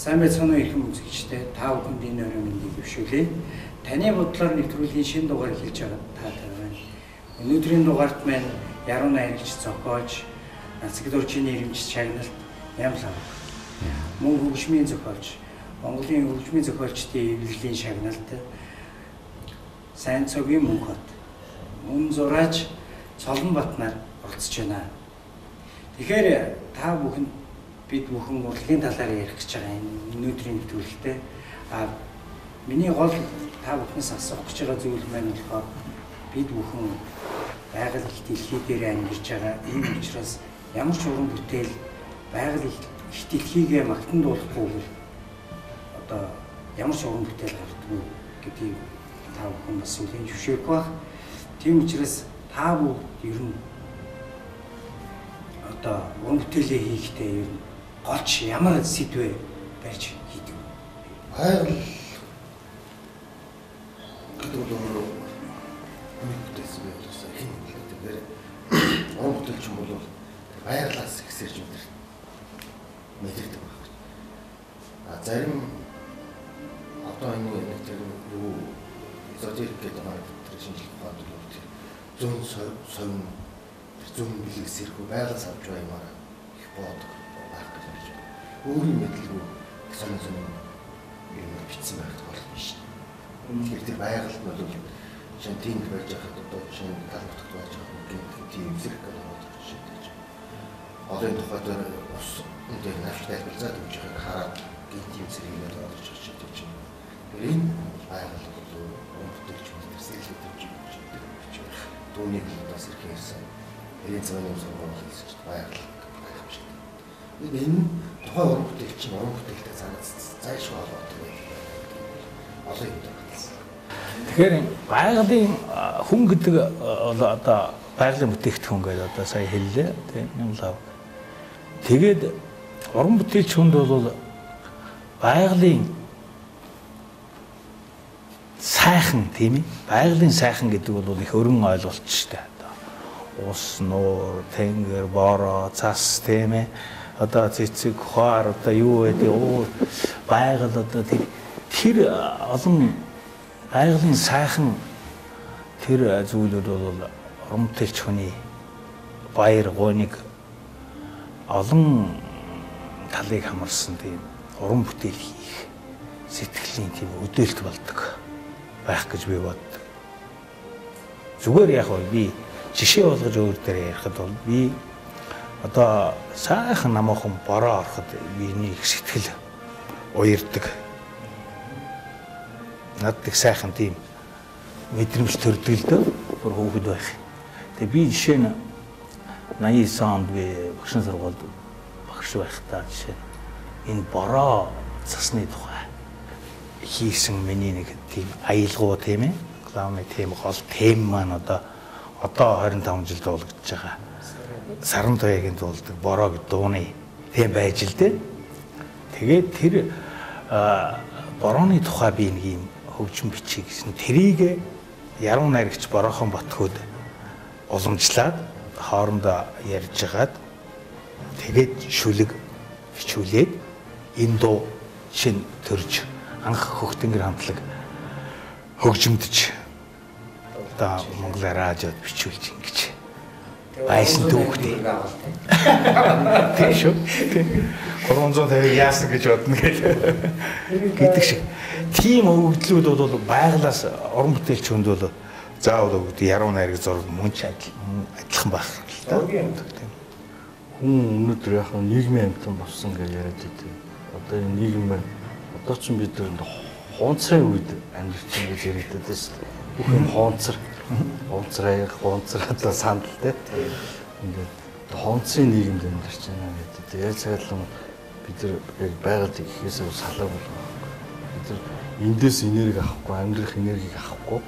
Сайн байцгаана уу их үзэгчдээ та бүхэнд энэ өрөө мэндийг дэвшүүлье. Таны бодлоор нэвтрүүлгийн шинэ дугаар эхэлж байгаа таатай байна. Өнөөдрийн дугаарт маань яруу найрагч зохиолч, Нацаг дурчийн нэрмжис чагналт Нямл ав. Мөн хөгжмийн зохиолч, Монголын хөгжмийн зохиолчдын эвлэлийн шагналт Сайн цогийн Мөнхбат, мөн зураач Цолонбат нар оролцож байна. Тэгэхээр та бүхэнд бид бүхэн урлагийн талаар ярих гэж байгаа энэ өнөөдрийн нэвтрүүлэгтээ миний гол та бүхнээс асуух гэж байгаа зүйл маань болохоор бид бүхэн байгаль их дэлхий дээр амьдарч байгаа энэ учраас ямар ч уран бүтээл байгаль их дэлхийгээ магтан дуулахгүйгээр одоо ямар ч уран бүтээл гардаггүй гэдгийг та бүхэн бас үлийн зөвшөөрөх бах. Тийм учраас та бүгд ер нь одоо уран бүтээлээ хийхдээ ер нь голч ямар сэдвээ барьж хийдэг вэ? Байгаль гэдэг нь мэдээсээ байлгасан хин хэлдэг. Уран бүтээлч юм бол байгалаас ихсэрж мэдэрдэг байна. Зарим одоо энэ нэг тэр юу эзотерик гэдэг маань тэр шинжлэх ухаанд зүүн совин зүүн бэлгэсэрхүү байгалаас авч байгаа юмараа их боодог. Өөрийн мэдлгүй сонин юм бичсэн байх тохиол биш. Тэгэхээр тэр байгальд нь бол шинэ тийм байж байхад одоо шинэ талбарт байж байгаа тийм зэрэг болоод шийдэж. Одоо энэ тухайд ус энэ нааштай хэлцээд өгч байгааг хараад тийм зэрэг болоод шийдэж байна. Тэгэхээр энэ байгал бол өмтөлж мэдэрсэл гэж түүнийг бас ирэх юмсан. Энэ зөвхөн юм сургууль байгал. Энэ тухайн уран бүтээлч чинь уран бүтээлтэй зайлшгүй холбоотой олон юм байна. Тэгэхээр байгалийн хүн гэдэг одоо байгалийн бүтээгдэхүүн гэдэг одоо сая хэллээ тийм юм лав. Тэгээд уран бүтээлч хүнд бол байгалийн сайхан тийм ээ. Байгалийн сайхан гэдэг бол их өргөн ойлголттой. Ус, нуур, тэнгэр, бороо, цас тийм ээ. Одоо цэцэг, хоор одоо юу гэдэг байгаль одоо тэр олон байгалийн сайхан тэр зүйлүүд бол уран бүтээлч хүний баяр гоныг олон талыг хамарсан тийм уран бүтээл хийх сэтгэлийн тийм өдөөлт болдог байх гэж би боддог. Зүгээр яг би жишээ болгож өөр дээр ярихад бол би одоо сайхан намаахан бороо ороход биений их сэтгэл уярдаг. Надад их сайхан тийм мэдрэмж төрдөг л дөө бүр хөөхд байх. Тэгээ би жишээ нь 89 онд би багшийн сургуульд багш байхдаа жишээ энэ бороо цасны тухай хийсэн миний нэг тийм аялгуу тийм ээ. Главны тийм гол тем маань одоо 25 жил дуулагдж байгаа. Саран туяагийн дуулдаг бороо гэдэг дууны тийм байж л дээ. Тэгээд тэр борооны тухай би нэг юм хөгжим бичиж гэсэн. Тэрийг яруу найрагч Бороохон Батхүүд уламжлаад хоорондоо ярьж хагаад тэгээд шүлэг бичүүлээд энэ дуу шин төрж анх хөхтөнгөр хамтлаг хөгжимдөж одоо Монгол радиод бичүүлж ингэж байсан түүхтэй. Тийм шүү. 350 яасан гэж бодно гэдэг шиг. Тийм өгөгдлүүд бол байгалаас уран бүтээлч хүнд бол заавал өгд яруу найраг зураг мөн ч адилхан байх л та. Хүн өнөөдөр яг нийгмийн амьтан болсон гэж яриад байдаг. Одоо энэ нийгэм маань одоо ч бид хуунцрын үед амьдарч байгаа гэж яриад байдаг шүү дээ. Бүх юм хуунцраа одоо сандал те. Ингээд хуунцрын нийгэмд амьдарч байна гэдэг. Яг цагаалan бид нар яг байгаль ихээс салаа болгоо. Бид нар эндээс энерги авахгүй, амьдрах энергийг авахгүй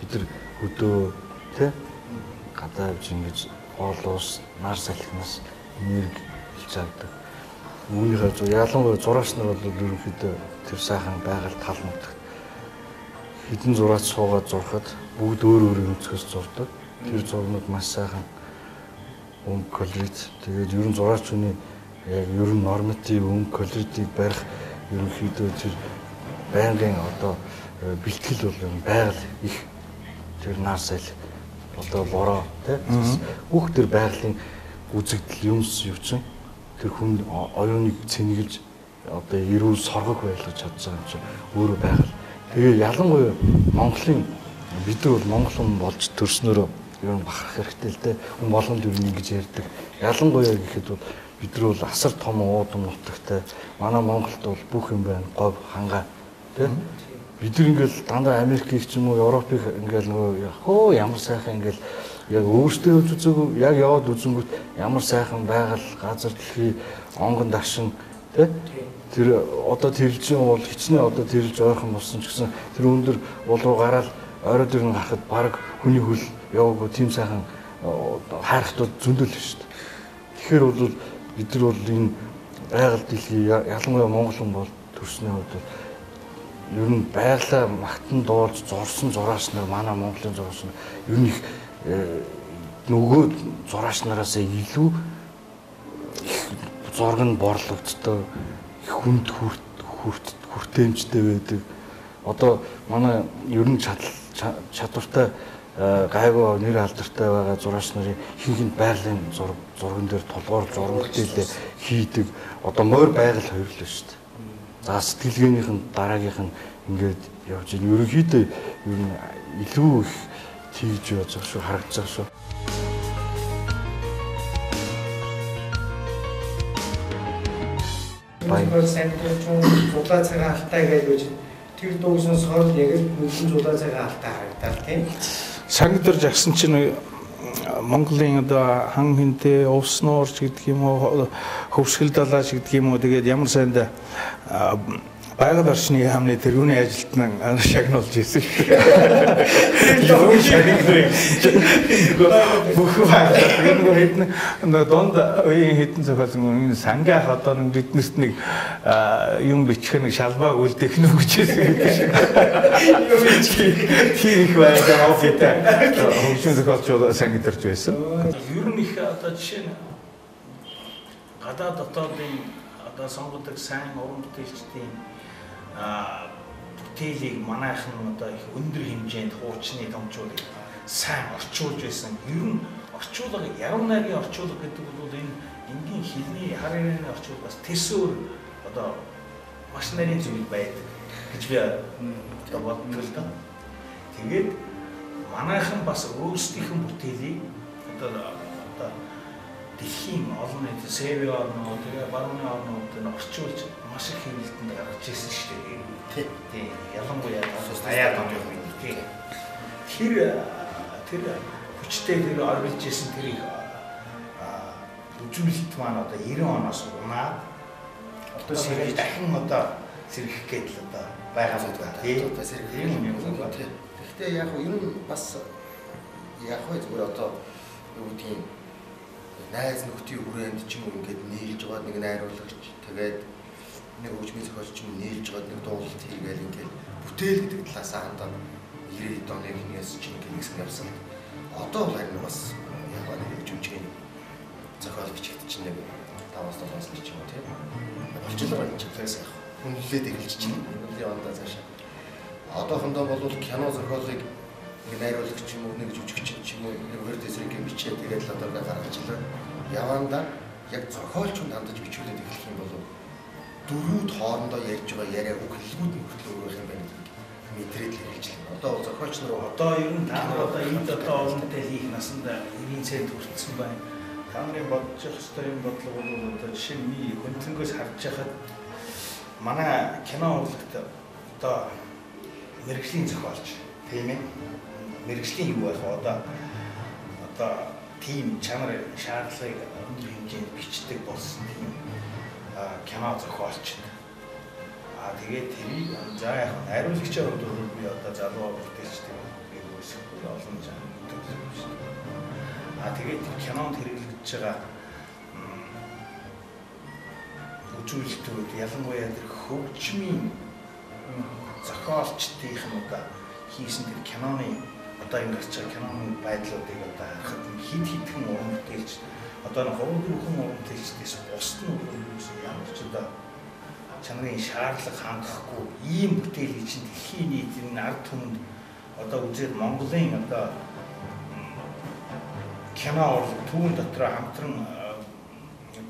бид нар өдөө те гадаавж ингэж хоолоос, нар салхинаас энерги илж авдаг. Үүнийхээ зөв ялангуяа зураач нар бол ерөнхийдөө тэр сайхан байгаль таалмагдаг. Хэдэн зураач суугаад зурхад бүгд өөр өнцгөөс зурдаг. Тэр зурнууд маш сайхан өнгө колорит. Тэгээд ерөн зураач хүний яг ерөн норматив өнгө колоритыг барих ерөнхийдөө тэр байнгын одоо бэлтгэл бол байгаль их тэр наасайл одоо бороо тийм бүх тэр байгалийн үзэгдэл юмс юучин тэр хүн оюуныг цэнгэлж одоо эрүүл соргог байлгаж чадсан юм чинь өөрөө байгаль. Тэгээ ялангуяа Монголын бид нар бол монгол хүн болж төрснөөрөө ер нь бахарх хэрэгтэй л дээ. Хүн болгонд ер нь ингэж ярьдаг. Ялангуяа гэхэд бол бид нар бол асар том уудам нутагтай. Манай Монголд бол бүх юм байна. Говь, хангаа тийм. Бид нар ингээл дандаа Америкийг ч юм уу Европыг ингээл нөгөө хөө ямар сайхан ингээл яг өөртөө үзээгүй яг яваад үзэнгүүт ямар сайхан байгаль газар дэлхий онгон дашин тийм. Тэр одоо тэрэлжин бол хичнээн одоо тэрэлж ойрхон болсон ч гэсэн тэр өндөр уул руу гараад орой дээр нь гарахад баг хүний хөл яваагүй тийм сайхан хайрхтууд зөндөл шүү дээ. Тэгэхээр бол бид нар бол энэ байгаль дэлхий ялангуяа монгол хүн бол төрсний хувьд ер нь байгалаа магтан дуулж зурсан зураач нар манай Монголын зураач нар ер нь их нөгөө зураач нараас илүү зураг нь борлогддог хүнд хүртээмжтэй байдаг. Одоо манай ер нь чадвартай гайгүй нэр алдартай байгаа зураач нарын ихэнх байгалийн зурган дээр толгоор зураг бүтээлээ хийдэг. Одоо морь байгаль хоёрлоо шүү дээ. За сэтгэлгээнийх нь дараагийнх нь ингээд явж байгаа. Ерөнхийдөө ер нь илүү их тийж явж байгаа шүү, харагдаж байгаа шүү. Баяр сандуучун зулаа цагаан алтай гэж тэр дууг сонсоход яг л мөнгөн зулаа цагаан алтай харагдав тийм. Сангидэр жагсан чинь Монголын одоо хан хинтэй увс нуурч гэдэг юм уу хөвсгөл далаач гэдэг юм уу тэгээд ямар сайнд байгаль орчны яамны тэрүүний ажилтнаа шагнуулж ирсэн шүү. Юу шагнуулж бүх байгаль хэдэн донд үеийн хэдэн зохиолсон энэ сангах одоо биднэрт нэг юм бичих нэг шалбааг үлдээх нь үгчээсэн гэдэг шиг. Тийм их байгаад офитай хөгжим зохиолч сангидэрч байсан. Ер нь их одоо жишээ нь гадаад дотоодын одоо сонгодог сайн уран бүтээлчдийн бүтээлийг манайхан одоо их өндөр хэмжээнд хуучны томчуудыг сайн орчуулж байсан. Ер нь орчуулга яруу найргийн орчуулга гэдэг бол энэ энгийн хэлний хар ярианы орчуулга бас тэрсээр одоо маш нарийн зүйл байдаг гэж би одоо боддог л да. Тэгээд манайхан бас өөрсдийнх нь бүтээлийг одоо дэлхийн олон нийтийн сервер орнууд тэгээ барууны орнууд нь орчуулж маш их хэмнэлтэнд гаргаж ирсэн шүү дээ. Тийм. Ялангуяа аяад он юм тийм. Тэр хүчтэй тэр оруулж ирсэн тэр их үзүүлэлт маань одоо 90 оноос унаад одоо сэргий дахин одоо сэргийх гээд л одоо байгаа зүйл тийм. Одоо сэргий юм юм тийм. Гэхдээ яг нь бас яг хөө зүгээр одоо юу гэдгийг найз нөхдийн хүрээнд ч юм уу ингээд нийлж байгаа нэг найруулагч тэгээд нэг хөгжмийн зохиолч юм нийлж байгаа нэг дуулалт хийгээл ингээд бүтээл гэдэг талаас хандаа 90-ад оны хинээс чинь гинсэн явсан. Одоо бол харин бас яг нэг хөгжмийн зохиол бичигт чинь нэг 5-7 жил ч юм уу тийм болчихлоо байна ч гэсэн хүнлээд эхэлж чинь өдрийн ондоо цаашаа. Одоохондоо бол кино зохиолыг нэг найруулагч юм уу нэг жүжигч юм уу нэг хоёр дэсрийг бичээ тэгээд л одоо гаргаж илээ. Яванда яг зохиолч нь хандаж бичүүлээд эхлэх юм бол дөрвүүд хоорондоо ярьж байгаа яриа үг хэллгүүд нь хөтлөөр байх юм байна гэдэг мэдрээд л хэлж байна. Одоо зохиолч нар одоо ер нь та нар одоо энд одоо олонтой хийх насанд 90 цент хүрсэн байна. Та нарын бодож явах ёстой юм бодлого бол одоо жишээ нь хөндлөнгөөс харж байхад манай кино урлагт одоо мэргэжлийн зохиолч тийм ээ мэргэжлийн юу байх вэ одоо тийм чанар шаардлагыг өндөр хэмжээнд бичдэг болсон тийм кино зохиолч. Тэгээд тэрийг за яг найруулагчаар өдрөөр би одоо залуу бүтээлчтэй би үүсэхгүй олон жан төлөвлөж байна. Тэгээд кинонд хэрэглэж байгаа үзүүлэлтүүд ялангуяа тэр хөгжмийн зохиолчдынх нь одоо хийсэн тэр киноны одоо энэ гарч байгаа киноны байдлуудыг одоо харахад хид хидхэн уран бүтээлч одоо 3-4 хүн уран бүтээлчдээс бусд нь ямар ч одоо чанарын шаардлага хангахгүй ийм бүтээлийг чинь дэлхийн нийтийн ард түмэнд одоо үзээд Монголын одоо кино урлаг түүн дотор хамтран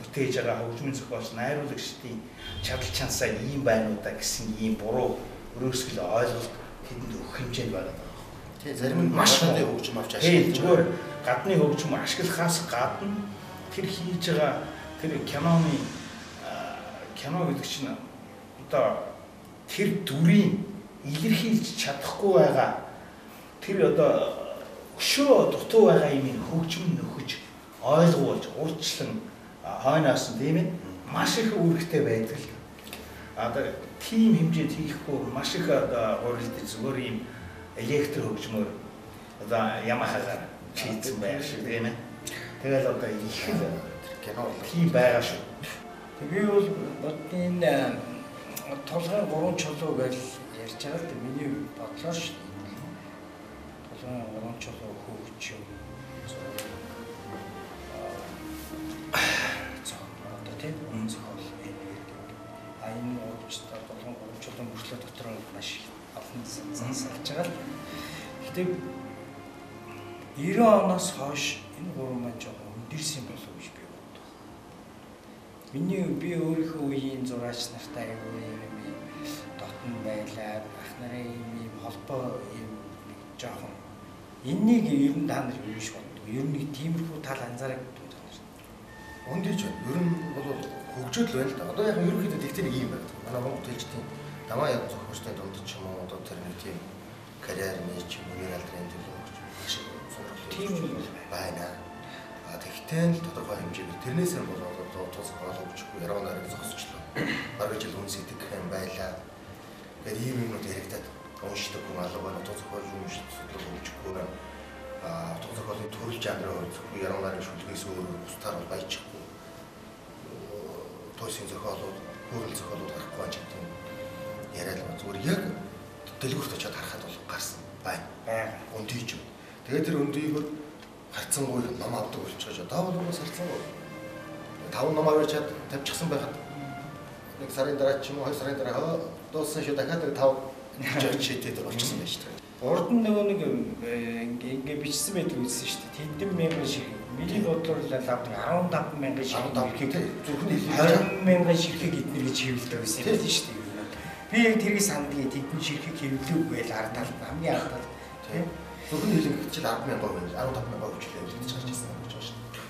бүтээж байгаа хөгжмийн зохиолч найруулагчдын чадал чансаа ийм байна уу да гэсэн ийм буруу өрөөсгөл ойлголт тэдэнд өгөх хэмжээнд байгаа даа. Тийм зарим нь маш их хөгжим авч ашиглаж зүгээр гадны хөгжим ашиглахаас гадна тэр хийж байгаа тэр кино гэдэг чинь одоо тэр дүрийг илэрхийлж чадахгүй байгаа тэр одоо өшөө дутуу байгаа юм хөгжим нөхөж ойлгуулж уучлан хойноос нь тийм ээ маш их үүрэгтэй байдаг л. Одоо тийм хэмжээнд хийхгүй маш их одоо гурилдаж зүгээр юм электр хөгжмөөр одоо Ямахагаар хийсэн байх шиг тийм ээ. Тэгэл одоо их л кино тийм байгаа шүү. Би бол бодны толгойн 3 чулуу гэж ярьж байгаа л миний бодлоо шүү. Толгойн 3 чулуу хөгжим. Одоо тийм зохиол энэ уучтаа толгойн 3 чулуу мөрчлөө дотор маш олон зансалж байгаа л. Гэтэ 90 оноос хойш энэ гурван маань жоохон өндөрсөн болов уу гэж би боддог. Би өөрийнхөө үеийн зураач нартай аягүй дотн байлаа. Ах нарын юм холбоо юм жоохон энэнийг ер нь та нар юу гэж боддог. Ер нь тиймэрхүү тал анзаардаг та нар. Өндөөж байна. Ер нь бол хөгжөөд л байна л да. Одоо яг ерөнхийдөө тэгтэр ийм байна. Манай Монгол хэлжтэй дамаа яг зохиолчтой дунд ч юм уу одоо тэр нэг тийм карьерны ч юм уу нэрэлдрийн төлөө тийм байна. Тэгтээ л тодорхой хэмжээгээр тэрнээсээ болоод одоо тусгал хөгжихгүй яруу нарыг зогсочлоо. Бараг жил үнс идэг юм байлаа. Тэгээд ийм юмнууд яригадад уншдаг хүн алга байна. Тусгал уншдаг хөгжихгүй байна. Тусгалын төрөл жанрын хөгжихгүй яруу нарыг шүлгээс өөр бусдаар бол баяжихгүй. Тойсын зохиолууд, хөрөл зохиолууд гарахгүй байж гэдэг яриад байна. Зүгээр яг дэлгүүрт очиод харахад бол гарсан байна. Өндийж юм. Тэгээд тэр өндийг харцсан гой ном авдаг болчихж байгаа. Даавал уус харцсан гой. 5 ном аваад тавьчихсан байхад нэг сарын дараа ч юм уу 2 сарын дараа дууссан шүү дахиад 5 жигч шийдээд болчихсон байж таа. Урд нь нөгөө нэг ингээ бичсэн байдаг үзсэн шүү дээ. Тэдэн мянган шиг. Миний бодлоор л авдаг 15 мянган шиг зөвхөн 20 мянган ширхэг эднэр гэж хэвлэдэг байсан юм шүү дээ. Би яг тэрийг сандгийн тэдэн ширхэг хэвлэвгүй л ард талд хамгийн ард талд тийм. Зөвхөн хэлэнгүүт чил 10,000 хувь 15,000 хувь хэмжээ гэж гарч ирсэн юм гэж байна шүү дээ.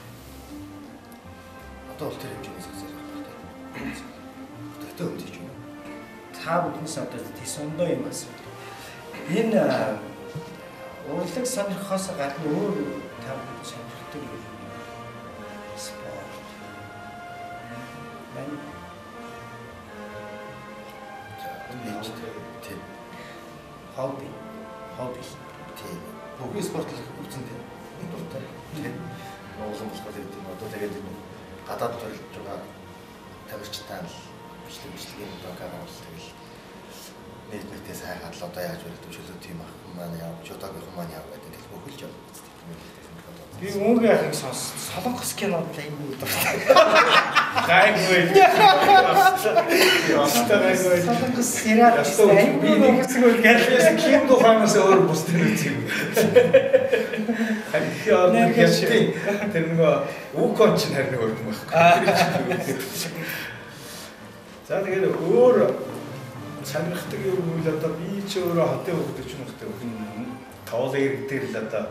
Одоо бол тэр хэмжээс хэсэг байна. Тэгтээ өмдөж байна. Та бүднээс одоо тэсондоо юм асуудал. Энэ урлаг сонирхохоос гадна өөр та бүхэн сонирхдаг юм. Спорт. Тийм. Хобби. Тийм. Бүгд спортлог үзэн тийм. Дуртай. Тийм. Монголын болохоор тийм одоо тэгээд гадаад төрөлж байгаа тамирчтай л бичлэгийн докаар бол тэгэл нийтнээс хайгаад л одоо яаж вэ төлөө тийм ах маань яа жодогийнхан маань яа гэдэг л бүхэлж яваад би өнгө ахыг солонгос кинод юм дуртай. Гайгүй. Солонгос сериал би нэг хэсэг үл гэлээс Ким Духанаас өөр бус тэр үзье. Тэр нөгөө Укон ч харин өөр юм байхгүй. За тэгээд өөр сонирхдаг юм бол одоо би ч өөрөө хотын хөвгдөж юм хөтэй хөвгөн тоол ирдэг л одоо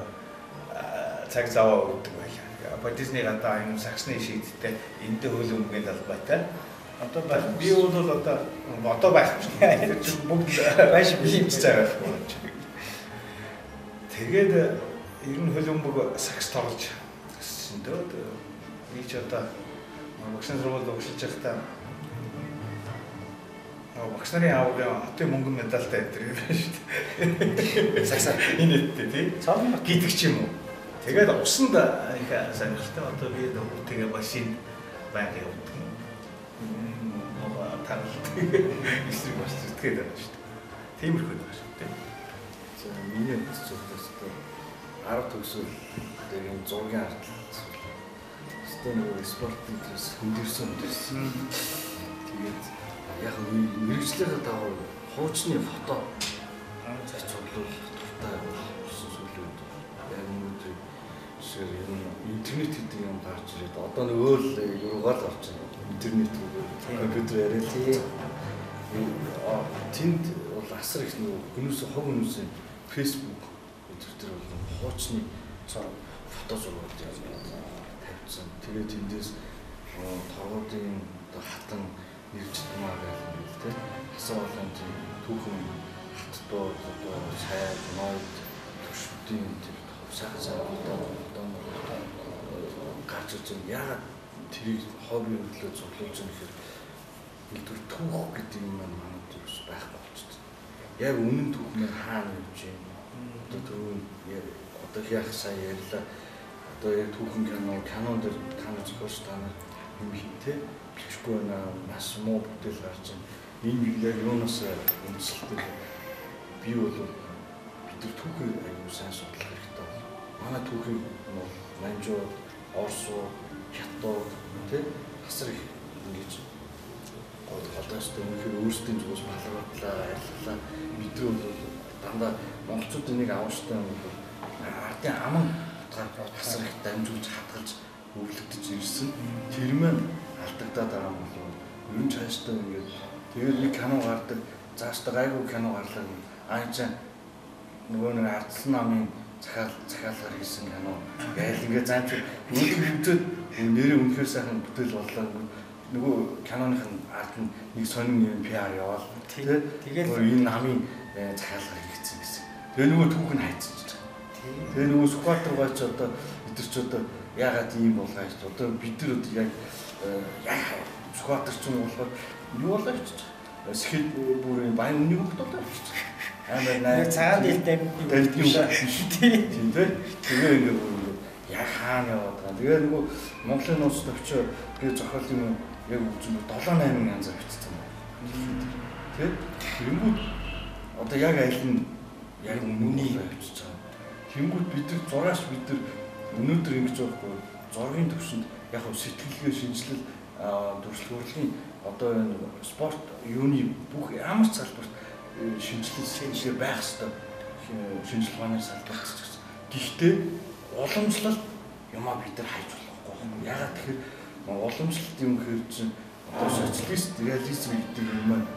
цаг зав өгдөг байлаа. Бодисны гадаа юм саксны шийдтэй энд хөл өмгийн талбайтай. Одоо би бол одоо байх юм шиг. Тэр чинь бүгд байж ийм цай байх юм. Тэгээд ер нь хөл өмг сакс тоглож гэсэн дөө. Би ч одоо багшны сургуульд өгшилж байхдаа багш нарын аавын хотын мөнгөн медальтай энэ байна шүү дээ. Саксаа энэ үттэй тий. Цаана гэдэг ч юм уу. Тэгээд усанд их сонирхолтой одоо би тэгээ машин байгаад явдаг. Тарал эсрэг бас зүтгээд байна шүү дээ. Тиймэрхүү байна шүү дээ. За миний зөвлөс одоо 10 төгсөл тэр юм зургийн арт өстөө нөгөө спорт интерес хөндөрсөн. Тэгээд яг мэрэгжлийн дагуу хуучны фото цуглуул дуртай болсон зүйлүүд яг өнөөдөр шиг интернет гэдэг юм гарч ирээд одоо нэг өөр юугаар авч интернет компьютер яриад тэнд бол асар их нэг хог хүмүүсийн фэйсбүүк өдөр бол хуучны фото зургууд тавьсан. Тэгээд эндээс торгуудын хатан нэржтмаа гэх юм тий. Асар олон тийм түүхэн хаттууд одоо сайд ноёд төшөлтийн тийм сайхан одоо гарч ирж байгаа. Яагаад тэрийг хоббигийн төлөө цуглуулж байгаа гэхээр нэгдүгээр түүх гэдэг юм маань бас байхгүй болчихсон. Яг үнэн түүх маань хаана явж байна? Одоо түрүүн одоо яг сая ярьлаа. Одоо яг түүхэн кинон дээр та нар зохиолч та нар юм хийтэй бичихгүй байна. Маш муу бүтээл гарч байна. Энэ яг юунаас үндэслэлтэй би бол бид нар түүхийг аюул сайн судлах хэрэгтэй байна. Манай түүхийг бол манжууд, орсууд, хятад тий асар их ингэж голдоостой үнэхээр өөрсдийн зүгээс баларгалаа, арилгалаа. Бид нар бол дандаа монголчуудын нэг авааштай юм бол ардын аман асар их дамжуулж хатгалж өвлөгдөж ирсэн. Тэр маань алдагдаад байгаа юм болов. Ер нь цаашдаа ингээд тэгээд нэг кино гардаг, цаашдаа гайгүй кино гарлаа. Аачаа нөгөө нэг ардсан намын захиалгаар хийсэн кино. Гайл ингээд заамч үзээд нэрээ үнэхээр сайхан бүтээл боллоо. Нөгөө киноных нь ард нь нэг сонин юм PR яваал. Тэгээд энэ намын захиалгаар хийгдсэн гэсэн. Тэгээ нөгөө түүх нь хайцсан. Тэгээ нөгөө Сүхбаатар гооч одоо бид нар ч одоо яагаад ийм болгоо гэж одоо бид нар одоо яг Сүхбаатар ч юм болохоор юу болоо гэж сэхэд бүрийн баян үнийг өгдөлөө гэж. Амар най цагаан дэлтэй юм шиг тийм тий. Тэгээ ингээд яг хаана яваад байгаа. Тэгээ нөгөө Монголын нууц төвчөө тэгээ зохиол юм яг үзэн 7-8 янзаар бичсэн байна. Тэ? Тэнгүүд одоо яг аль нь яг үннийг авчиж байгаа. Тэнгүүд бид нар зураач бид нар өнөөдөр ингэж байхгүй зургийн төвшөнд яг сэтгэлгээ шинжилэл төрөлхтөөрлийн одоо энэ спорт юуны бүх ямар ч салбарт шинжилгээ байх ёстой. Шинжилгээ ухааны салбарт ч гэсэн. Гэхдээ уламжлал юмаа бид нар хайж болохгүй. Ягаад тэгэхээр уламжлалт юм гэхээр чинь одоо социалист реализм гэдэг юм маань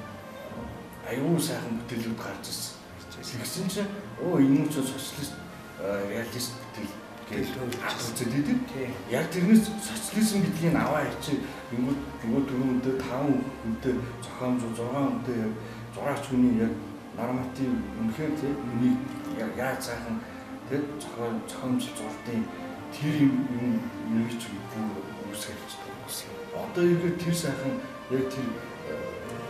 аюул сайхан бүтээлүүд гарч ирсэн. Тэгсэн чинь энэ ч социалист реалист бүтээл гэж үзээд идэв. Яг тэрнээс социализм гэдгийг аваа ярьчих. Нөгөө дөрөвдөө 5 хүнтэй зохиомжууд 6 хүнтэй яг зураач хүний яг норматив үнэхээр тийм үнийг яаж сайхан тийм зохиомжлол зурдیں۔ Тэр юм нэг ч бүр үсгэж байгаа. Одоо ихэд тэр сайхан яг тэр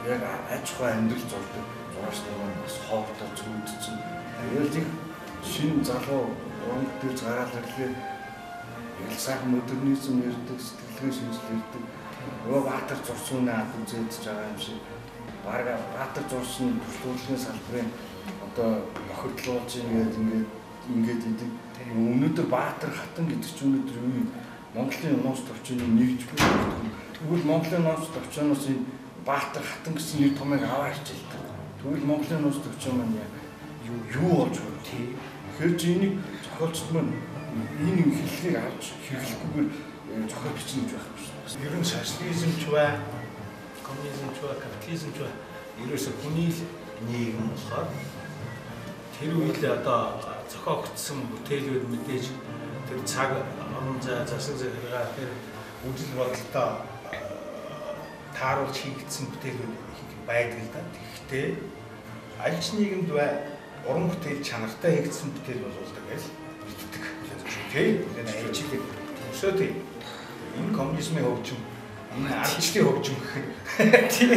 яг аж ахуй амьдрал зурдаг зураач нар бас хоолтой зүудсэн. Тэгээд их шинэ залуу уран бүтээлч гараад ирлээ. Яг сайхан модернизм ярьдаг, сэтгэлгээ шинжил ярьдаг. Нөгөө Баатар зурсан үнэ ад үзэж байгаа юм шиг. Бараг Баатар зурсан төрөлхтөөрлийн салбарын одоо бохирдлуулж ингээд идэг. Өнөөдөр Баатар хатан гэдэг чинь өнөөдөр юу Монголын нууц төвчний нэгж бүгд. Тэгвэл Монголын нууц төвчнөөс энэ Баатар хатан гэсэн нэр томыг аваа хичээлдэг. Тэгвэл Монголын нууц төвчн маань юу болж байна тий. Тэгэхээр чи энийг зохиолчд маань энэ хэллэгийг авч хэрэглэхгүйгээр зохиол бичнэ гэж байх юм. Ер нь социализм ч бай, коммунизм ч бай, капитализм ч бай. Ерөөсөө хүний нийгэм болохоор тэр үед одоо зохиогдсон бүтээлүүд мэдээж тэр цаг орон зай засаг захиргаа тэр үйл бодолтой тааруулж хийгдсэн бүтээлүүд байдаг л да. Гэхдээ аль ч нийгэмд уран бүтээл чанартай хийгдсэн бүтээл болуулдаг гэж мэддэг. Тийм. Энэ ээлжлэг өсөө тийм. Энэ коммунизмын хөгжим, энэ ардчлалын хөгжим гэх тийм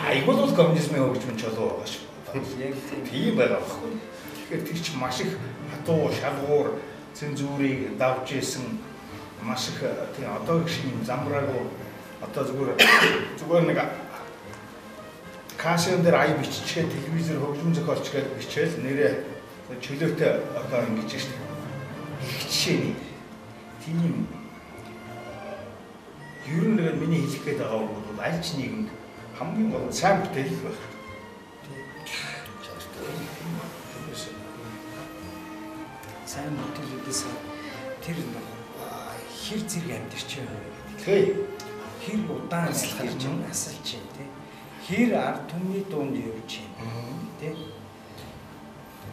айгуул бол коммунизмын хөгжим ч болов байгаа шүү. Яг тийм байгаа байхгүй. Тэгэхээр тэр чинь маш их хатуу шалгуур цензурыг давж исэн маш их тийм одоо шиг замбраагүй одоо зүгээр нэг кашин дээр ай биччихээ телевизээр хөгжим зохиолч гэж бичээл нэрээ чөлөөтэй одоо ингэж шүү дээ. Их жишээ тийм ер нь нэг миний хэлэх гээд байгаа бол аль ч нийгэмд хамгийн гол нь сайн бүтээл байх. Сайн бүтээлүүдээс тэр хэр зэрэг амьдэрч байгаа. Тий. Хэр удаан ажиллаж байна, асалж байна тий. Хэр ард түмний дунд явж байна тий.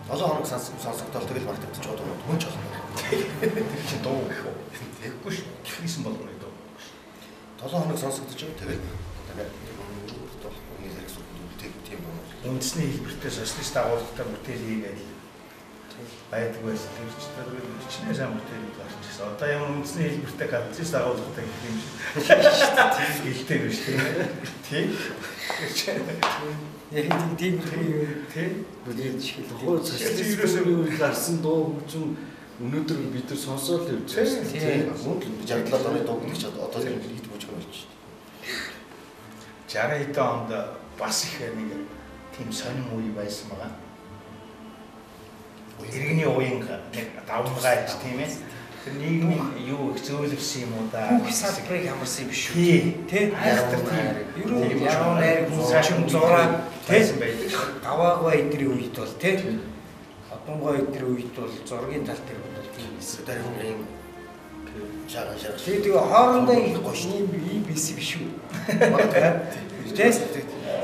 7 хоног сонсогдол тэгэл багтагдчих жоо мөн ч болно. Тэр чинь дуу гэх үү? Тэгэхгүй ш. Хийсэн болгоно дуу. 7 хоног сонсогдож байгаа тэгэл тийм байна. Үндэсний хэлбэртэй социалист дагуулгатай бүтээл хийгээл байдаг байсан. Тэр чинь хичнээн сайн бүтээл гарч ирсэн. Одоо ямар үндэсний хэлбэртэй капиталист дагуулгатай гэх юм шиг. Хэлтэй биш тийм. Яг тийм тий. Бидний тухайн социализмын гарсан дуу хөгжим өнөөдөр бид нар сонсоод л явж байна. Тийм. Мөн л 67 оны дуу гэж одоо л хийд бууж байгаа болж60 байна. хэдэн онд бас их нэг тийм сонин үе байсан байгаа. Иргэний уян нэг давмгайч тийм ээ. Тэр нийгмийн юу их зөөлөвсөн юм уу да. Бүх салбарыг хамарсан биш үү? Тий. Айхтар тийм. Ерөө яруу найр хүчин зураг тайсан байдаг. Гаваагаа эдрийн үед бол тий. Одонгоо эдрийн үед бол зургийн тал дээр бол тийм эсвэл дарин шага. Тэгээ хоорондоо их гошны ийм биш үү? Тэс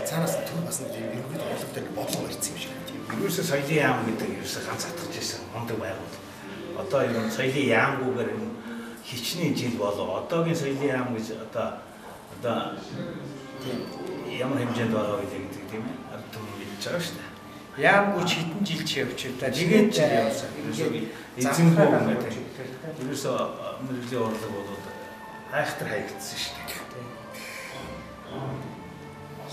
цаанаас түр бас нэг юм ерөнхийд орлого дээр бодлого ирсэн юм шиг тийм. Ерөөсөө соёлын яам гэдэг ерөөсөө ганц атгаж ирсэн мундаг байгуул. Одоо юм соёлын яамгүйгээр хичнээн жил болоо. Одоогийн соёлын яам гэж одоо ямар хэмжээнд байгаа вэ гэдэг тийм ээ. Ард түмэн мэдж байгаа шүү дээ. яамгүй ч хэдэн жил ч явчихв та. Тэгээд явсан. Эзэн боо гэдэг. Ерөөсөө мэрэгжлийн орлого болоод айхтар хаягдсан шүү дээ.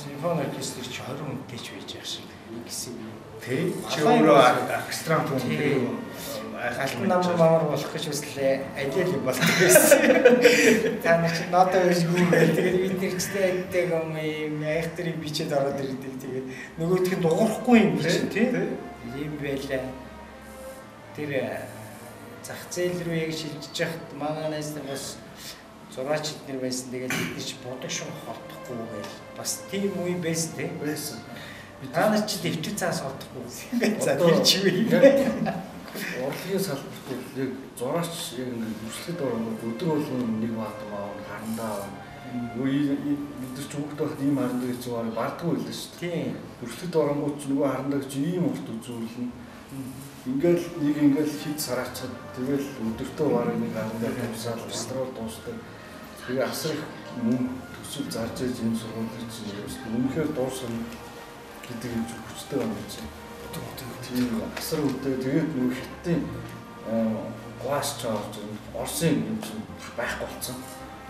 Симфони оркестр ч 20 хүнтэй ч байж байгаа шиг гэсэн. Тэ чи өөрөө оркестрант хүн тийм алтан намар болох гэж хүслээ. Ажил юм болдог байсан. Та нар чи нотоо өршгүү байл. Тэгээд бид нэр чтэй аддаг юм айхтрыг бичээд ороод ирдэг. Тэгээд нөгөөх нь дуурахгүй юм биш тийм. Ийм байлаа. Тэр зах зээл рүү яг шилжиж яхад манай найз нар бас зураач эднэр байсан. Тэгээд бид чи бодог шин холдохгүй байл. Бас тийм үе байсан тийм. Байсан. Та нар чи дэвтэр цаас холдохгүй. За тэр чи юу юм. Урлагийн салбарт яг зураач яг ингээд бүрслэхэд орно өдөр болгон нэг баатам аав харандаа бид нар ч хүүхд байхад ийм харандаа гэж зүгээр бардгүй байлаа шүү дээ. Тийм. Бүрслэхэд оронгууд ч нөгөө харандаа гэж ийм урт үзүүлнэ. Ингээл нэг ингээл хит сараачаад тэгэл өдөртөө бараг нэг харандаа тавьсаад бистрол дуусдаг. Тэгээ асар их мөнгө төсөв зарж ийж энэ сургуулийн чинь үнэхээр дуусна гэдэг юм хүчтэй байна гэж. Тийм асар өдөө тэгээд нөгөө хятадын гуаш чааж Оросын юм чинь байхгүй болсон.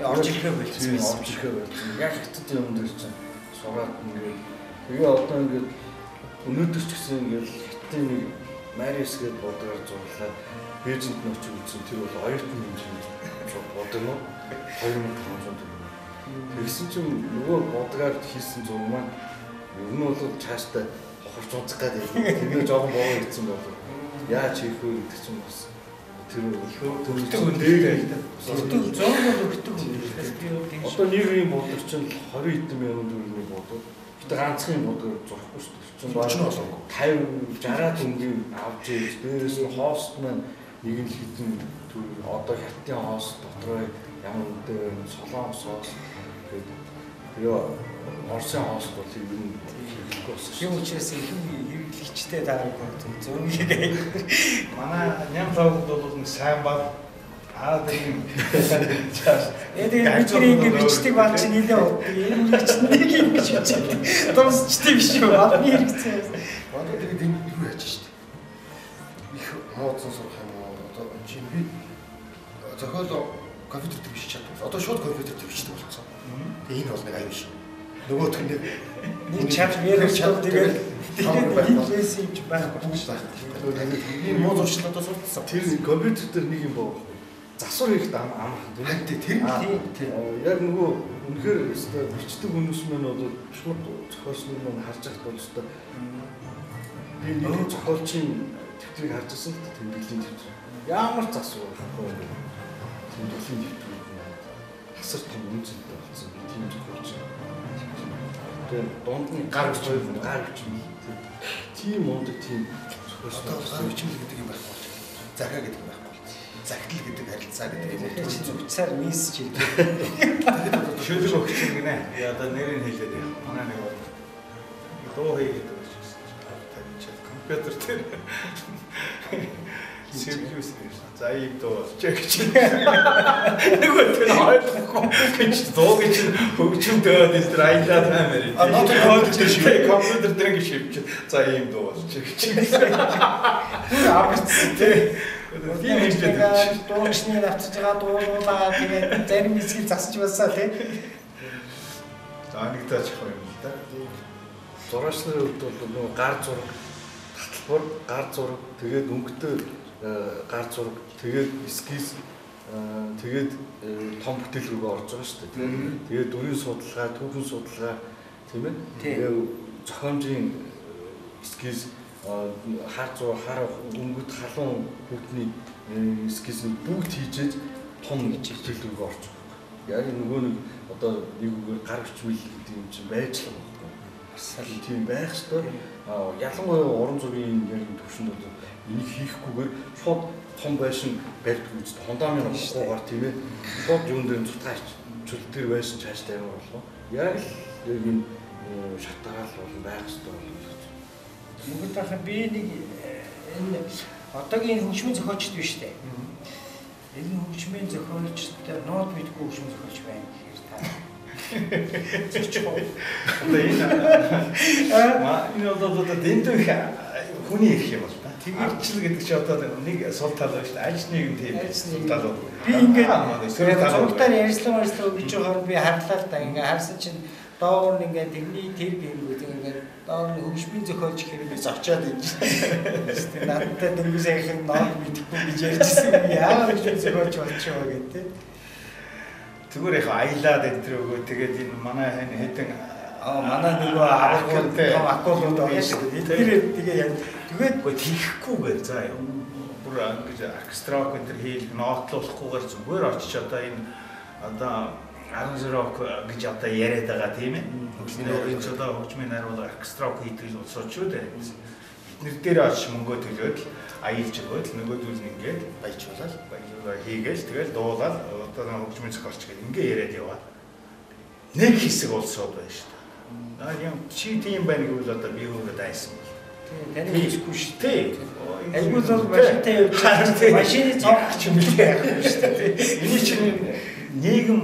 Орж ирэхээ болчихсон байсан. Орж ирэхээ болсон. Яг хятадын юм дээр чинь сураад ингээд тэгээ одоо ингээд өнөөдөр ч гэсэн ингээд хятадын нэг Марис гэдэг бодгаар зурлаад Бээжинд нь очиж үзсэн. Тэр бол оюутны хэмжээнд бодог нь 2500 төгрөг. Тэгсэн чинь нөгөө бодгаар хийсэн зураг маань ер нь бол цаашдаа хохорч унцах гэдэг. Тэр жоохон боогоо ирсэн болов. Яаж хийх вэ гэдэг чинь бас тэр төгөлтөг дээр зураг бол өгдөг. Одоо нэг юм бодог чинь 20 хэдэн мянган төгрөгийн бодог. Гэтэ ганцхан бодог зурхгүй шүү дээ. Чинь 50 60 төгрөгийн авч ийж дээрээс нь хост маань нэг л хэдэн төгрөг одоо хятадын хост дотроо ямар үдээ солонгос хост гэдэг. Тэгээ Оросын хост бол ер нь хэрэглэхгүй болсон. Юм учраас хэрэглэгчтэй даарах зөнийг манай нямлог бол нэг сайн баг тийм тэгээд бидний бичдэг баг чинь нэлээ удаа энэ бичдэг юм гэж бичдэг. Дуусчтэй биш үү? Авны хэрэгцээ. Одоо тэгээд энэ юу яаж штэ. Их муудсан сурах юм уу? Одоо чинь би зохиол компьютер дээр бичиж чадсан. Одоо шууд компьютер дээр бичдэг болсон. Тэгээ энэ бол нэг аюул шүү. Нөгөөх нь нэг чат мэрэг чат тэгээд энэ байсан юм чи байхгүй шүү дээ. Энэ муу зуршил одоо сурталсан. Тэр компьютер дээр нэг юм боо. Засвар хийх амархан тийм. Яг нөгөө үнэхээр өстой бичдэг хүмүүс маань бол шууд зохиолчнууд маань харж ахт бол өстой. Би нэг зохиолчийн төвтрийг харж байсан л тэмдэглэлийн төвтөр. Ямар засвар байхгүй. Тэмдэглэлийн төвтөр асар том үнцэнтэй болсон. Би тийм зохиолч. Тэгээ дунд нь гар бичмэл. Тийм мундаг тийм гар бичмэл гэдэг юм байхгүй. Захаа гэдэг юм байхгүй. Загтал гэдэг харилцаа гэдэг юм уу? чи зүгцээр мессеж хийдэг. Шүлэг өгч юм гинэ. Я одоо нэрийг хэлээд яа. Манай нэг дуу хийгээд байгаа ч гэсэн. Компьютер дээр Сэргиус нэр. За ийм дуу чек чи. Нөгөө тэр ойлгохгүй. Гэж дуу гэж хөгжмөд энэ аялаад нэмэр. Нот код дээр шивээ компьютер дээр ингэ шивч. За ийм дуу чек чи. Авчихсан тий. Тийм хэлээд дуучны авчиж байгаа дуулаа тэгээд зарим хэсгийг засаж басаа тий. За нэг таач юм л да. Зурагч нарын хувьд бол нөгөө гар зураг, таталбар, гар зураг, тэгээд өнгөтэй гар зураг, тэгээд эскиз, тэгээд том бүтээл рүүгээ орж байгаа шүү дээ. Тэгээд дүрийн судалгаа, түүхэн судалгаа тийм ээ. Тэгээд зохиомжийн эскиз, хар зураг, хар өнгөт халуун хүүтний эскиз нь бүгд хийжээж том бүтээл рүүгээ орж байгаа. Яг нөгөө нэг одоо нэг үгээр гар бичмэл гэдэг юм чинь байж л байгаа. Тийм байх ёстой. Ялангуяа уран зургийн яг төвшөнд бол энийг хийхгүйгээр шууд том байшин барьдаг үст хондамын болохгүйгээр тийм ээ. Шууд юун дээр цутгаач чөл дээр байшин цааш тавих болов. Яг л энэ шатгаал бол байх ёстой болох. Мөнгө тахаа би нэг энэ одоогийн хөгжмийн зохиолчд биш үү? Энэ хөгжмийн зохиолчд нот мэдгүй хөгжмийн зохиолч байна гэхээр та одоо энэ одоо дэндүү их хүний их юм бол та. Тэгэрчл гэдэг чи одоо нэг сул тал байна шүү дээ. Аль нэгэн тийм сул тал бол. Би ингээд зургатаар ярьслан өгч байгаа би харлаа л да. Ингээ харсан чинь доогор ингээ тэрний тэр гэмгүй ингээ доогор хөгжмийн зохиолч хэрэг би зочоод байж. Тэ надтай дөнгөж сайхан нот мэдэхгүй гэж ярьжсэн. Яагаад хөгжмийн зохиолч болчихоо гэдэг. Зүгээр их аялаад энэ өгөө тэгээд энэ манай хэдэн манай нөгөө аврагууд том акулууд байгаа шүү дээ. Тэр тэгээ яг тэгээд тийхгүйгээр за бүр ингэж оркестрок энэ хийх нотлуулахгүйгээр зүгээр очиж одоо энэ одоо аранжрок гэж одоо яриад байгаа тийм ээ. Хөгжмийн ч одоо хөгжмийн найруулга оркестрок хийдэг л улсууд шүү дээ. Эднэр дээр очиж мөнгө төлөөд аялж өгөөд нөгөөдүүл нь ингээд баяжуулаад хийгээл тэгэл дуулаад одоо хөгжмийн зохиолч гэх ингээ яриад яваа. Нэг хэсэг улсууд байна шүү дээ. Юм чи тийм байна гэвэл одоо би өөрөө дайсан бол. Таны хийхгүй шүү дээ. Айгуу зов машинтай явж машины цогч юм байх шүү дээ. Эний чинь нийгэм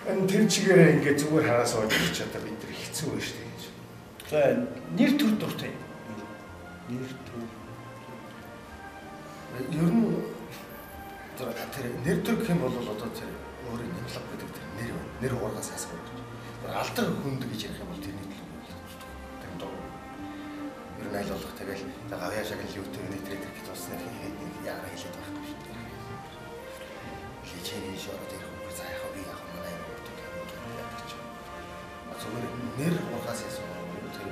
энэ тэр чигээрээ ингээ зүгээр хараа сууж ирч одоо бид нар хэцүү байна шүү дээ. За нэр төр дуртай. Нэр төр. Ер нь тэр нэр төр гэх юм бол одоо тэр өөрийн нэмлэг гэдэг тэр нэр байна. Нэр хугаргаас ясах гэж. Алдар хүнд гэж ярих юм бол тэрний төлөв. Тэр доо. Ер нь аль болох тэгэл гавьяа шагнал юутэй нэтрээд гэж болсон яараа хэлээд байхгүй шүү дээ. Личэрийн шороо тэр хүн за яхаа би яхаа манай юм гэдэг чинь. Зүгээр нэр хугаргаас ясах юм тэр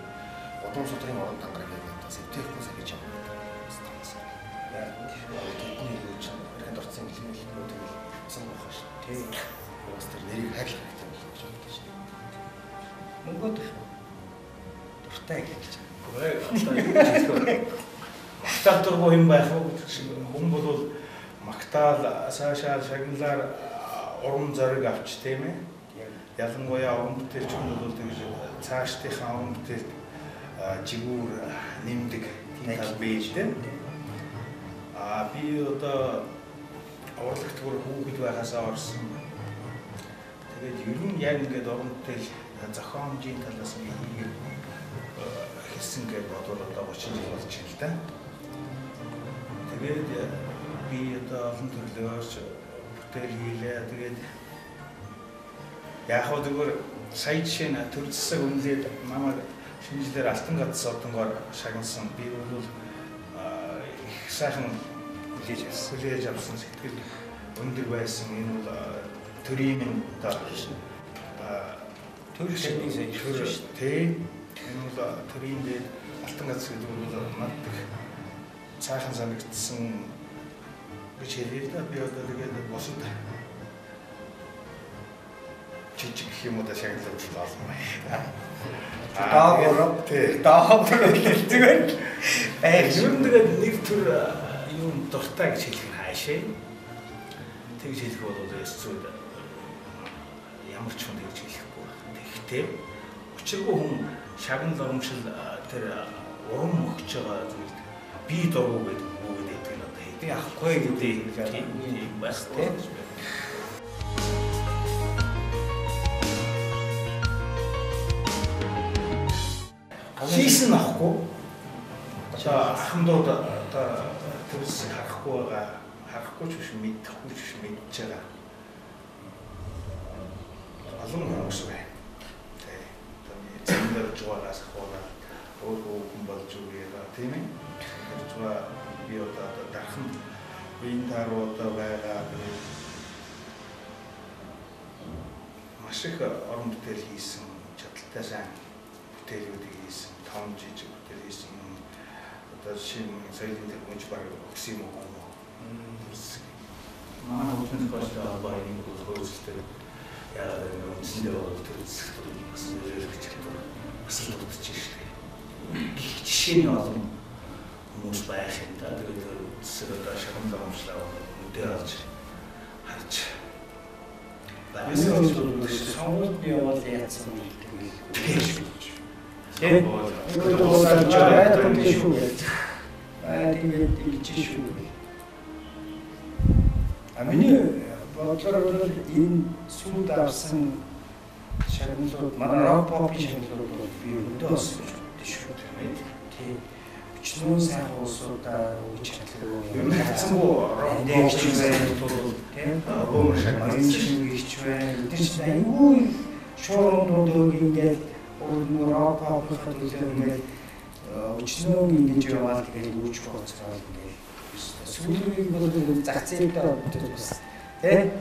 удам судрын орон тангараг гэдэг одоо сэвтэхгүй сахиж байгаа. Тэдний юу ч брэнд орцсон юм л тэгэл сан байх шүү. Тэг. Бас тэр нэрийг хайрлах хэрэгтэй болох гэж боддог шүү. Мөнгөд дуртай гэж. Магтаал дургүй юм байх уу гэдэг шиг хүн бол магтаал цаашаа шагналаар уран зориг авч тийм ээ. Ялангуяа уран бүтээлч хүн бол тэгж цаашдынхаа уран бүтээлд жигүүр нэмдэг тийм тал бийж тийм. Би одоо урлагт бүр хүүхэд байхасаа орсон. Тэгээд ер нь яг ингээд уран бүтээл зохиомжийн талаас нь хийгээд хэлсэн гэж бодвол одоо 30 жил болж байна л да. Тэгээд би одоо олон төрлөөр бүтээл хийлээ. Тэгээд яг хөө зүгээр сая жишээ нь төр засаг үнэлээд намайг шинжилгээр алтан гац одонгоор шагнасан. Би бол их сайхан хүлээж авсан сэтгэл өндөр байсан. Энэ бол төрийн одоо төр шийдний сайн шүү дээ. Энэ бол төрийн дээр алтан гац гэдэг нь бол надад цаахан санагдсан гэж хэлээ л да. Би одоо тэгээд босод жижиг гэх юм уу та шагналж болсон байна. Даавар зүгээр байх. Ер нь тэгээд нэг төр юм дуртай гэж хэлэх нь хаашаа. Тэгж хэлэх бол эсвэл ямар ч хүн тэгж хэлэхгүй байна. Тэгэхдээ учиргүй хүн шагнал урамшил тэр урам өгч байгаа зүйл би дургу гэдэг үг гэдэг нь одоо хэдий авахгүй гэдэг юм байх тийм. Хийсэн авахгүй. За ахмадууд одоо тэрс харахгүй байгаа. Харахгүй ч биш мэдхгүй ч биш мэдж байгаа. Олон хүмүүс байна. Тэ. Тэндэр жугаас хаваа өөрөө хүн болж байгаа тийм ээ. Тэгэхээр би одоо дархан биеийн таруудаа байгаа маш их орон бүтээл хийсэн чадaltaй сайн бүтээлүүдийг хийсэн, том жижиг бүтээл хийсэн. Одоо шин соёлын төвөж баг өгсөн юм уу? Манай хөгжмийн тохиолдол баярын хөөцөлтэй яагаад гэвэл үндсэндээ төрөлцөх бас нэрвэгч бас л дутчих шүү дээ. Жишээний олон хүмүүс байх юм да. Тэгээд үндсээр одоо шагнал урамшлаа үдээ олж харж сонгуульд би бол яатсан юм гэдэг. тийм тэгээд илж шүү. Миний бодлоор бол энэ сүүл авсан шагналууд манай рок поп шагналууд бол би өдөөс шүү дээ. Тийм. Өчнөө сайн уусуудаа үуч чадлаггүй. Ер нь хацсангүй рок поп шагналууд бол тийм. Өөр шагналууд хийж байна. Тэр чинь аюул шоуруудыг ингээд өөр рок поп шагналууд ингээд өчнөө ингэж яваад тэгээд үуч гоцроо ингээд сүүлийн бол зацээтэй ордог бас тийм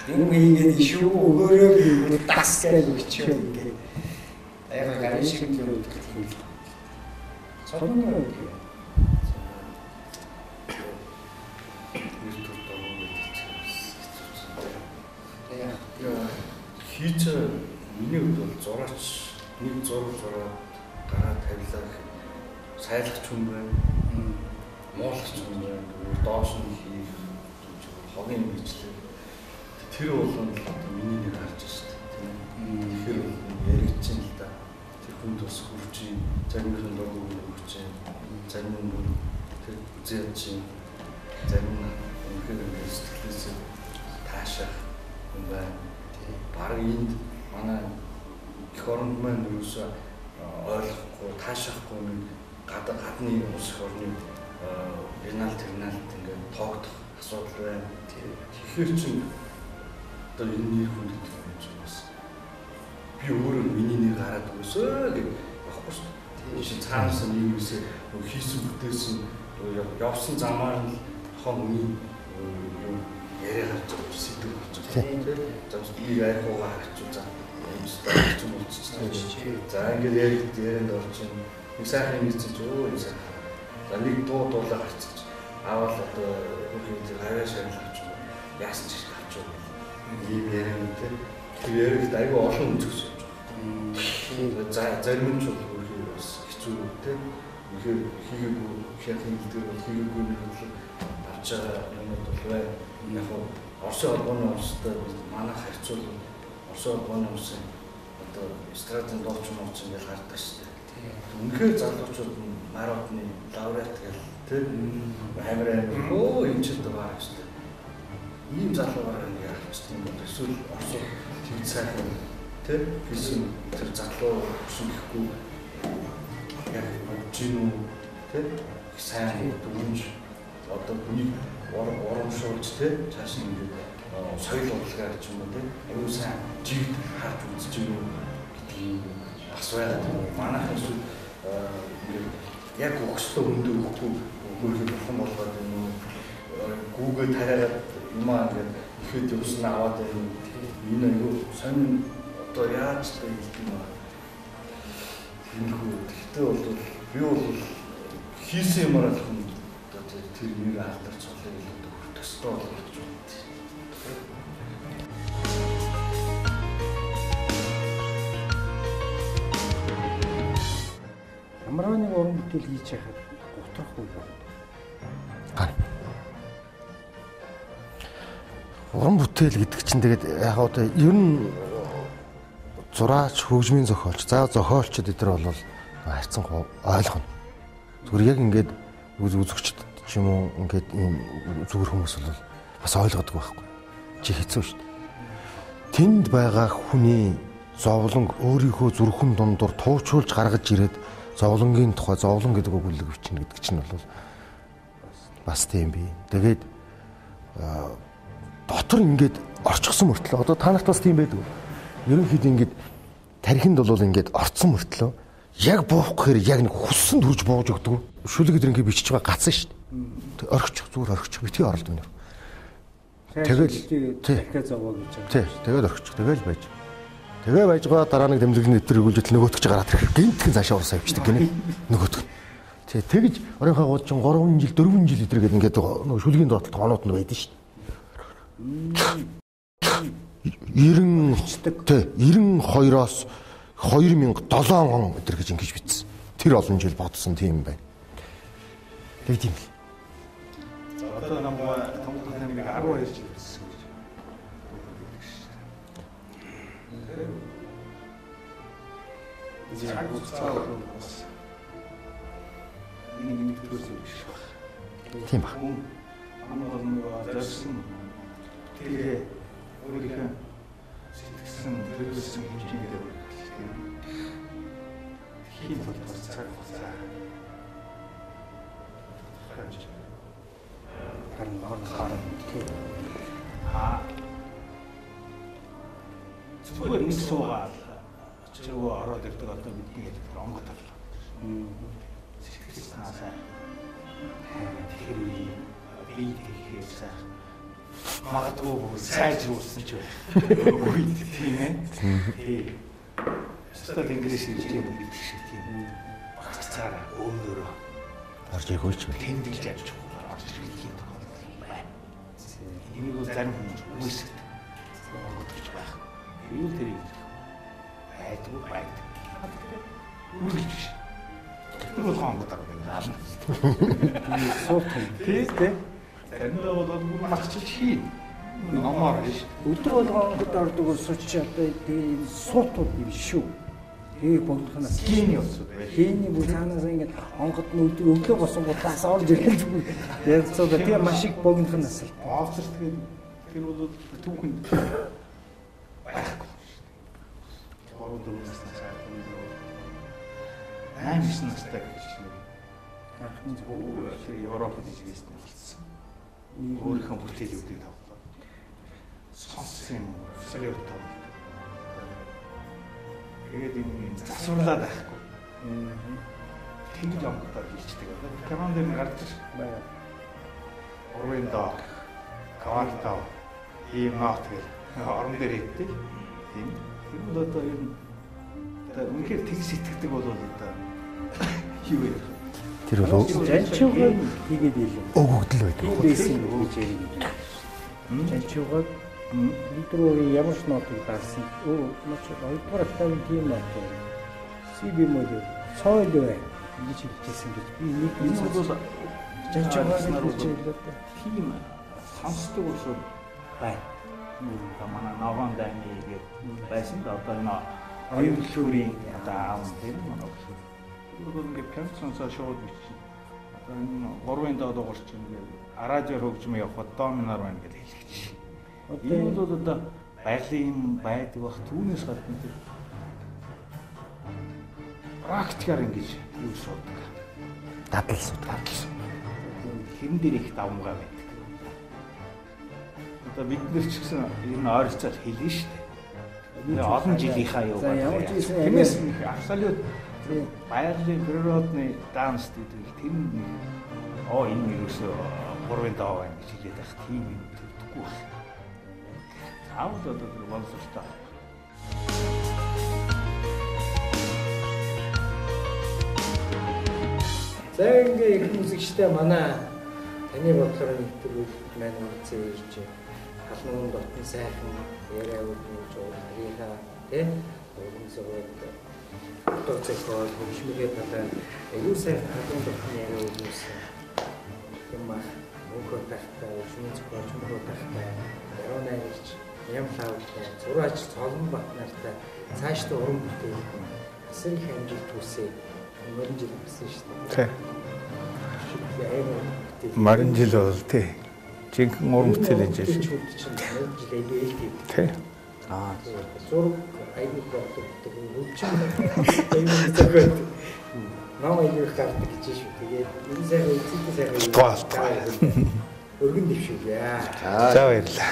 юм ингээд шүү өгөөрөө дас гэж өчөө ингээд яг гарын шиг юм гэдэг тийм сонирхолтой юм. Хийж миний хувьд бол зураач нэг зураг гараад тавилаа гэх сайлгч хүн байна. Муулгач хүн байна. Доош нь хийх хогийн мэдлэг. Тэр болгонд л одоо миний нэр харж байна шүү дээ. Тэгэхээр яригдж байна л да. Тэр хүн тус хүрч юм. Зарим хүн дургуй хүрч юм. Зарим хүн тэр үзээд чинь зарим нь үнэхээр сэтгэлээс таашаах юм байна. Бараг энд манай их оронд маань юусаа ойлгохгүй таашаахгүй нэг гадны улс орны ренал терналт ингээд тоогдох асуудал байна. Тэгэхээр чинь одоо энэ нэр хүн гэдэг юм чинь бас би өөрөө миний нэр хараад өгөөсөө гэж байхгүй шүү дээ. Тийм цаанаас нэг юусээ хийсэн бүтээсэн явсан замаар нь хон үний юм яриа гарч байгаа сэдв болж байгаа. За би айгуугаа харчуулсан. Юмстай ч юм уу ч. За ингээд ярианд орчин нэг сайхан юм хийж өө юм сайхан. За нэг дуулаа гарцаж. Аавал одоо хүүхдийн хараа шагнал авч яасан ч авч ийм ярианд тийм. Тэр яриад айгүй олон үнцгс явж байгаа. За зарим нь ч бол бас хэцүү тийм. Тэгэхээр хийгээгүй хятад хэлдгээр бол хийгээгүй нэг л авч байгаа юмуд бол байна. Яг нь Оросын холбооны улстай манай харьцуул Оросын холбооны улсын одоо стратегийн дооч нууц ингээд гардаг шүү дээ. Үнэхээр залуучууд нь маруудны лауреат гэл тийм амар энэ ч одоо байгаа шүү дээ. Ийм залуугаар нэг харагдсан юм бол эсвэл Оросууд тийм сайхан тийм гэсэн тэр залуу өсөхгүй яг жинүү тийм сайн дүнж одоо бүнийг урамшуулж тийм цааш нь ингээд соёл урлагаар ч юм уу тийм аюу сайн жигд харж үзэж юм гэдэг юм бас байгаа тийм манайх эсвэл ингээд яг өгсдөө өндөө өгөхгүй өөрөөр бурхан болгоод юм Google тараад юм ингээд ихэд явсан аваад энэ аюу сонин одоо яаж ч гэдэг юм аа энэ хүү тэгтээ бол би бол хийсэн юмараа л хүн одоо тэр нэр алдарч болоо илүү хөтөстэй болгож байна. бүтээл хийж яхад готрахгүй байна. Уран бүтээл гэдэг чинь тэгээд яг одоо ер нь зураач, хөгжмийн зохиолч, за зохиолчд эдгээр бол харьцан ойлгоно. Зүгээр яг ингээд үзэгчд ч юм уу ингээд ийм зүгээр хүмүүс бол бас ойлгодог байхгүй. Чи хэцүү шүү дээ. Тэнд байгаа хүний зовлон өөрийнхөө зүрхэн дундуур туучуулж гаргаж ирээд зовлонгийн тухай зовлон гэдэг үгүйлэг бичнэ гэдэг чинь бол бас тийм бий. Тэгээд дотор ингээд орчихсон мөртлөө одоо та нарт бас тийм байдаг. Ерөнхийдөө ингээд тархинд бол ингээд орцсон мөртлөө яг буух гэхээр яг нэг хүссэн төрж бууж өгдөг. Шүлэг эдрэнгээ бичиж байгаа гацсан шүү дээ. Орхичих зүгээр орхичих битгий оролд өнөр. Тэгэл дахиад зовоо гэж байна. Тий, тэгэл орхичих. Тэгэл байж. Тэгээ байж байгаа дараа нэг дэмжлэгний нэвтрийг үлдэл нөгөөтгч гараад ирэх. Гинтхэн цаашаа урсаа явчихдаг гинэ. Нөгөөтг. Тий, тэгж оройн хаагууд чинь 3 жил 4 жил эдрэгээд ингээд нөгөө шүлгийн доотлолт хоонууд нь байдаг шүү дээ. 92-оос 2007 он өдр гэж ингэж бичсэн. Тэр олон жил бодсон тийм байна. Тэг тийм л. Одоо намайг Тонгол нэмийг 12 жил бичсэн гэж. Яг хугацаа бас нэг төрсөн биш байна. Тийм ба. Амгал нөгөө зорьсон тэгээ өөрийнхөө сэтгэсэн төрөлсөн хэмжээгээр үргэлжлэх юм. Хин бол цаг хугацаа. Харин зүгээр нэг суугаад чиргөө ороод ирдэг одоо бидний гэдэг онгот авлаа. Сэтгэлснасаа тэр үеийн бие хийхээсээ магадгүй бүр сайжруулсан ч үгүй тийм ээ. Тийм. Стад инглиш хэлж юм гэдэг шиг тийм. Багцаараа өөрөөр орж иргүүлж тэмдэглэж авчих орж ирэх юм байна. Энийг бол зарим хүмүүс үүсгэж байх. Юу тэр юм. Айдгүй байдаг. Үргэлж. Тэр бол хонготар байна. Суут тийм. Тэндээ бол махчиж хийн. Номоор биш. Өдөр болгонгод ордог усч одоо тийм суутууд юм шүү. Тэгээ болгохнаас Хийний усуд байх. Хийний бүр цаанаас ингээд онгод нь өглөө босонгуудаас орж ирэх юм. Ярилцаад тийм маш их богинохнаас л. Офцер тэгээд тэр бол түүхэнд байхгүй. Орон дөрөвнөөс цаашаа аимс настай гэж нэг ахын зөв Европод хийжсэн болсон. Өөрийнхөө бүтээлүүдийг тавлаа. Сонссон юм. Сэрэгтэй. Тэгээд энэ засварлаад байхгүй. Тэнгиж онготоор хийчихдэг. Каман дээр гардаг байна. Орвендоо, Кавартаа, Иймаат гэх орон дээр хийдэг. Тийм. Тэр бол одоо энэ үнэхээр тэг сэтгэдэг бол одоо юу вэ? тэр бол жанчуугаар хийгээд ийлээ. өгөгдөл байдаг. Бэйсэн гэж ярьдаг. Жанчуугаар өдрөө ямар ч нотыг дарсан. Маш хоёрдугаар тавын тийм нот. Сиби модел соёл бай гэж хэлчихсэн гэж би нэг бол жанчуугаар гэж хэлээ. Тийм сонсдог усуд байна. Манай Ногоон дайны гээд байсан да одоо энэ оюун төрийн одоо аав тийм манай усуд. Өөрөөр ингээд пенсионсаа шууд бичсэн. Одоо энэ 3-ын доод уурч ингээд радио хөгжмөө явахад доминар байна гэж хэлчихсэн. Энэ бол одоо байгалийн юм байдаг бах түүнээс гадна тэр практикаар ингэж юу суудаг. Дадал судаг. Хэрэн дээр их давмгай байдаг. Одоо бид нар ч гэсэн энэ ойролцоол хэлнэ шүү дээ. Олон жилийнхаа юу За ямар ч юм тиймээс абсолют байгалийн природны данс гэдэг тэр нь энэ юусоо 3-ын доо байна гэж хэлээд байх тийм юм төрдөггүй байна. Аавд одоо тэр боловсролтой. За ингээ их музикчтэй манай таны бодлоор нэвтрүүлэг маань үзээ ирж халуун дотн сайхан яриа өгнө жоо харийнхаа тий уран зохиол Тооцоогоо хэмжмэгээ талаа юу сайн хадгалж болох юм яа үзсэн. Ямар мөнгө тахтай, өвчмөн зөвхөн мөнгө тахтай, яруу найрагч, ям лавтай, зураач цолон бат нартай цаашдаа уран бүтээл асар их амжилт хүсээ. Мөрөн жил гэсэн шүү дээ. Тэг. Марин жил бол тий. Жинхэнэ уран бүтээлийн жил. Тэг. Зураг аюул болдог өвчин аюул зөвхөн намайг гардаг гэж шүү. Тэгээд энэ сайн үсэлт сайн Тоолт. өргөн дэвшүүлээ. За баярлалаа.